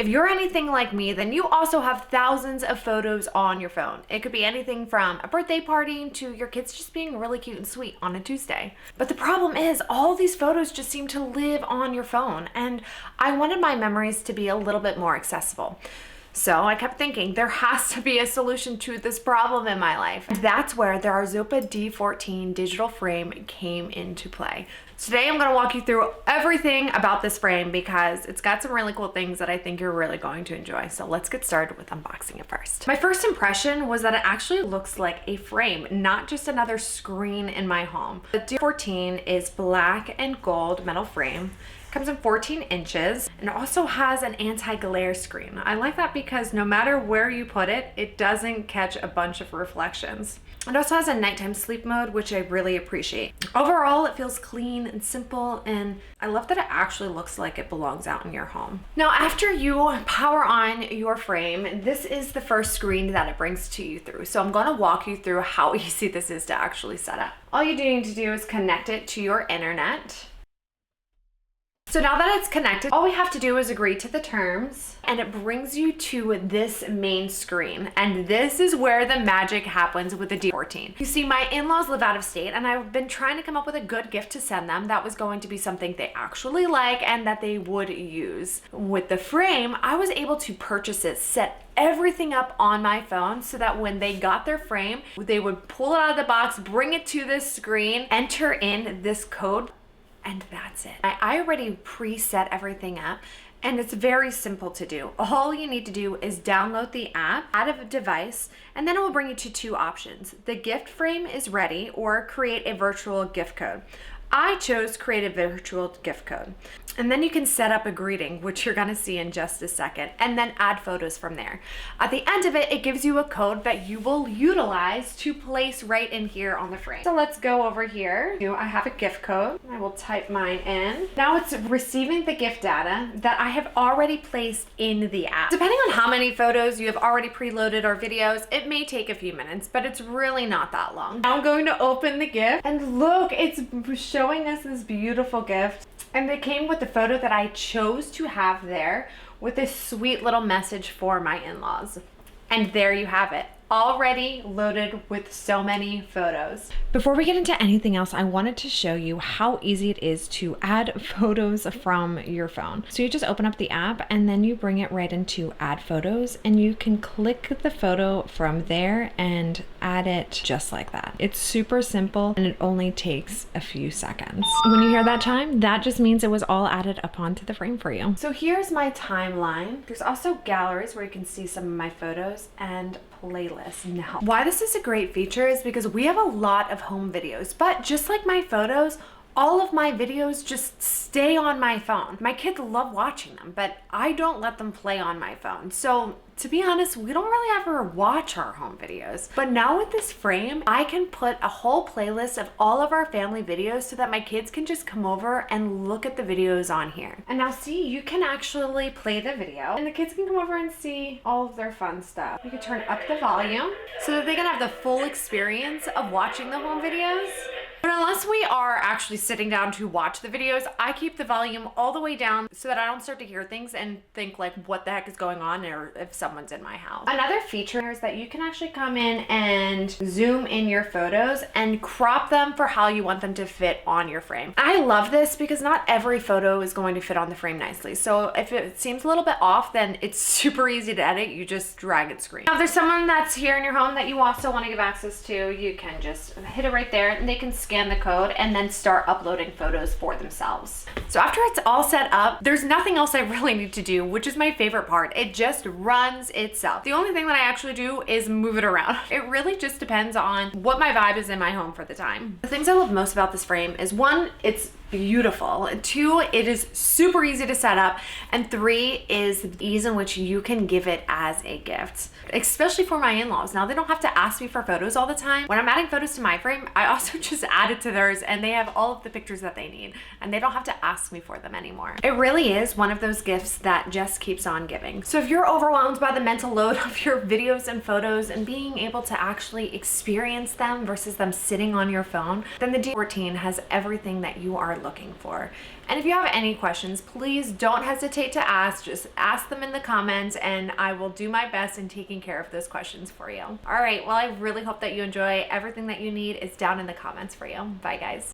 If you're anything like me, then you also have thousands of photos on your phone. It could be anything from a birthday party to your kids just being really cute and sweet on a Tuesday. But the problem is all these photos just seem to live on your phone, and I wanted my memories to be a little bit more accessible. So I kept thinking there has to be a solution to this problem in my life. That's where the Arzopa D14 digital frame came into play. Today I'm going to walk you through everything about this frame because it's got some really cool things that I think you're really going to enjoy. So let's get started with unboxing it first. My first impression was that it actually looks like a frame, not just another screen in my home. The D14 is black and gold metal frame. Comes in 14 inches and it also has an anti-glare screen. I like that because no matter where you put it, it doesn't catch a bunch of reflections. It also has a nighttime sleep mode, which I really appreciate. Overall, it feels clean and simple, and I love that it actually looks like it belongs out in your home. Now, after you power on your frame, this is the first screen that it brings to you through. So I'm gonna walk you through how easy this is to actually set up. All you need to do is connect it to your internet. So now that it's connected, all we have to do is agree to the terms, and it brings you to this main screen. And this is where the magic happens with the D14. You see, my in-laws live out of state, and I've been trying to come up with a good gift to send them that was going to be something they actually like and that they would use. With the frame, I was able to purchase it, set everything up on my phone so that when they got their frame, they would pull it out of the box, bring it to this screen, enter in this code, and that's it. I already preset everything up, and it's very simple to do. All you need to do is download the app, add a device, and then it will bring you to two options. The gift frame is ready, or create a virtual gift code. I chose create a virtual gift code. And then you can set up a greeting, which you're gonna see in just a second, and then add photos from there. At the end of it, it gives you a code that you will utilize to place right in here on the frame. So let's go over here. I have a gift code. I will type mine in. Now it's receiving the gift data that I have already placed in the app. Depending on how many photos you have already preloaded or videos, it may take a few minutes, but it's really not that long. Now I'm going to open the gift, and look, it's showing us this beautiful gift. And it came with the photo that I chose to have there with this sweet little message for my in-laws. And there you have it, already loaded with so many photos. Before we get into anything else, I wanted to show you how easy it is to add photos from your phone. So you just open up the app and then you bring it right into add photos, and you can click the photo from there and add it just like that. It's super simple and it only takes a few seconds. When you hear that chime, that just means it was all added up onto the frame for you. So here's my timeline. There's also galleries where you can see some of my photos and playlist. Now, why this is a great feature is because we have a lot of home videos, but just like my photos, all of my videos just stay on my phone. My kids love watching them, but I don't let them play on my phone. So to be honest, we don't really ever watch our home videos. But now with this frame, I can put a whole playlist of all of our family videos so that my kids can just come over and look at the videos on here. And now see, you can actually play the video and the kids can come over and see all of their fun stuff. You can turn up the volume so that they can have the full experience of watching the home videos. But unless we are actually sitting down to watch the videos, I keep the volume all the way down so that I don't start to hear things and think like, what the heck is going on, or if someone's in my house. Another feature is that you can actually come in and zoom in your photos and crop them for how you want them to fit on your frame. I love this because not every photo is going to fit on the frame nicely. So if it seems a little bit off, then it's super easy to edit. You just drag and screen. Now, if there's someone that's here in your home that you also want to give access to, you can just hit it right there and they can scan the code and then start uploading photos for themselves. So after it's all set up, there's nothing else I really need to do, which is my favorite part. It just runs itself. The only thing that I actually do is move it around. It really just depends on what my vibe is in my home for the time. The things I love most about this frame is, one, it's beautiful. Two, it is super easy to set up. And three is the ease in which you can give it as a gift, especially for my in-laws. Now they don't have to ask me for photos all the time. When I'm adding photos to my frame, I also just add it to theirs and they have all of the pictures that they need and they don't have to ask me for them anymore. It really is one of those gifts that just keeps on giving. So if you're overwhelmed by the mental load of your videos and photos and being able to actually experience them versus them sitting on your phone, then the D14 has everything that you are looking for. And if you have any questions, please don't hesitate to ask. Just ask them in the comments and I will do my best in taking care of those questions for you. All right, well, I really hope that you enjoy. Everything that you need is down in the comments for you. Bye, guys.